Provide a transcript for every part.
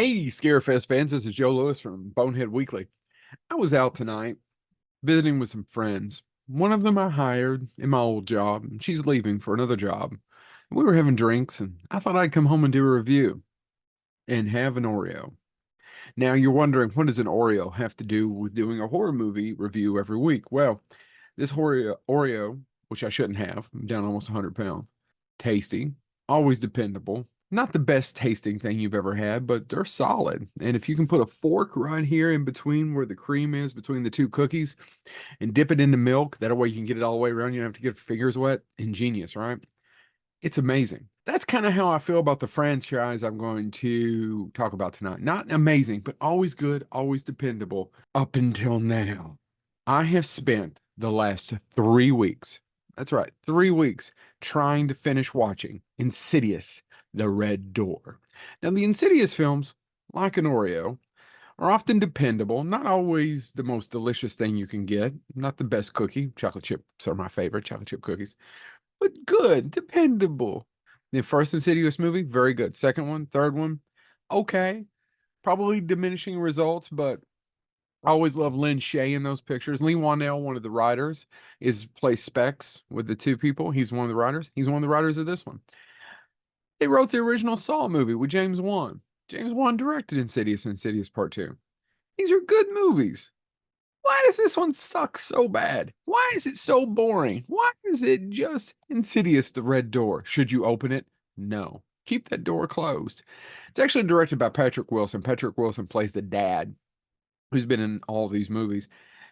Hey, Scarefest fans, this is Joe Lewis from Bonehead Weekly. I was out tonight visiting with some friends. One of them I hired in my old job, and she's leaving for another job. We were having drinks, and I thought I'd come home and do a review and have an Oreo. Now, you're wondering, what does an Oreo have to do with doing a horror movie review every week? Well, this Oreo, which I shouldn't have, I'm down almost 100 pounds, tasty, always dependable. Not the best tasting thing you've ever had, but they're solid. And if you can put a fork right here in between where the cream is, between the two cookies, and dip it into milk, that way you can get it all the way around. You don't have to get your fingers wet. Ingenious, right? It's amazing. That's kind of how I feel about the franchise I'm going to talk about tonight. Not amazing, but always good, always dependable up until now. I have spent the last 3 weeks, that's right, 3 weeks, trying to finish watching Insidious, The Red Door. Now, the Insidious films, like an Oreo, are often dependable, not always the most delicious thing you can get, not the best cookie. Chocolate chips are my favorite, chocolate chip cookies, but good, dependable. The first Insidious movie, very good. Second one, third one, okay. Probably diminishing results, but I always love Lynn Shay in those pictures. Lee Wanell, one of the writers, is plays Specs with the two people. He's one of the writers. He's one of the writers of this one. They wrote the original Saw movie with James Wan. James Wan directed Insidious and Insidious Part 2. These are good movies. Why does this one suck so bad? Why is it so boring? Why is it just Insidious, the Red Door? Should you open it? No. Keep that door closed. It's actually directed by Patrick Wilson. Patrick Wilson plays the dad who's been in all these movies.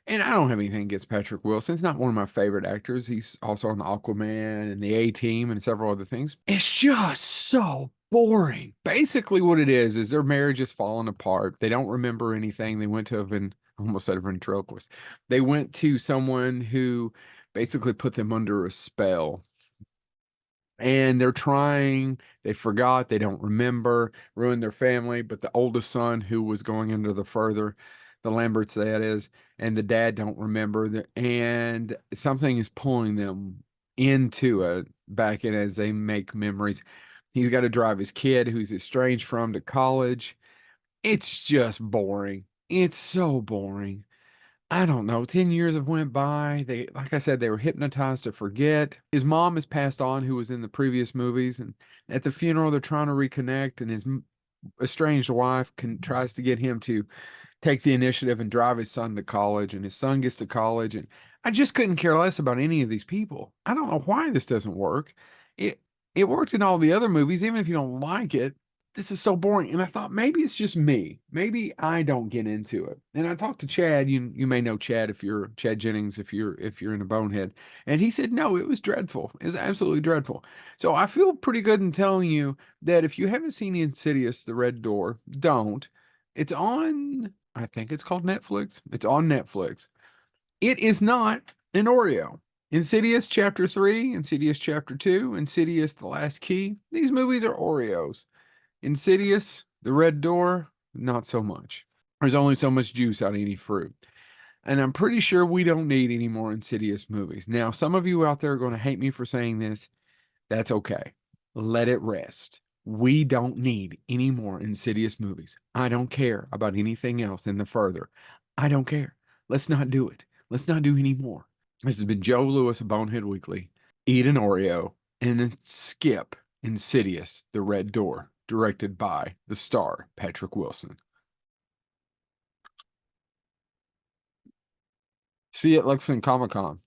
And I don't have anything against Patrick Wilson. He's not one of my favorite actors. He's also on Aquaman and the A-Team and several other things. It's just so boring. Basically, what it is their marriage is falling apart. They don't remember anything. They went to almost said a ventriloquist. They went to someone who basically put them under a spell. And they forgot, they don't remember, ruined their family. But the oldest son, who was going into the Lamberts, that is, and the dad don't remember, and something is pulling them into it back in as they make memories. He's got to drive his kid, who's estranged from, to college. It's just boring. It's so boring. I don't know. 10 years have went by. Like I said, they were hypnotized to forget. His mom has passed on, who was in the previous movies, and at the funeral, they're trying to reconnect, and his estranged wife tries to get him to take the initiative and drive his son to college, and his son gets to college, and I just couldn't care less about any of these people. I don't know why this doesn't work. It it worked in all the other movies, even if you don't like it. This is so boring. And I thought maybe it's just me. Maybe I don't get into it. And I talked to Chad. You may know Chad, if you're Chad Jennings, if you're in a bonehead. And he said, no, it was dreadful. It was absolutely dreadful. So I feel pretty good in telling you that if you haven't seen Insidious, The Red Door, don't. It's on, I think it's called Netflix. It's on Netflix. It is not an Oreo. Insidious Chapter 3, Insidious Chapter 2, Insidious The Last Key. These movies are Oreos. Insidious, The Red Door, not so much. There's only so much juice out of any fruit. And I'm pretty sure we don't need any more Insidious movies. Now, some of you out there are going to hate me for saying this. That's okay. Let it rest. We don't need any more Insidious movies. I don't care about anything else in the further. I don't care. Let's not do it. Let's not do any more. This has been Joe Lewis of Bonehead Weekly. Eat an Oreo and then skip Insidious, The Red Door, directed by the star Patrick Wilson. See you at Lexington Comic Con.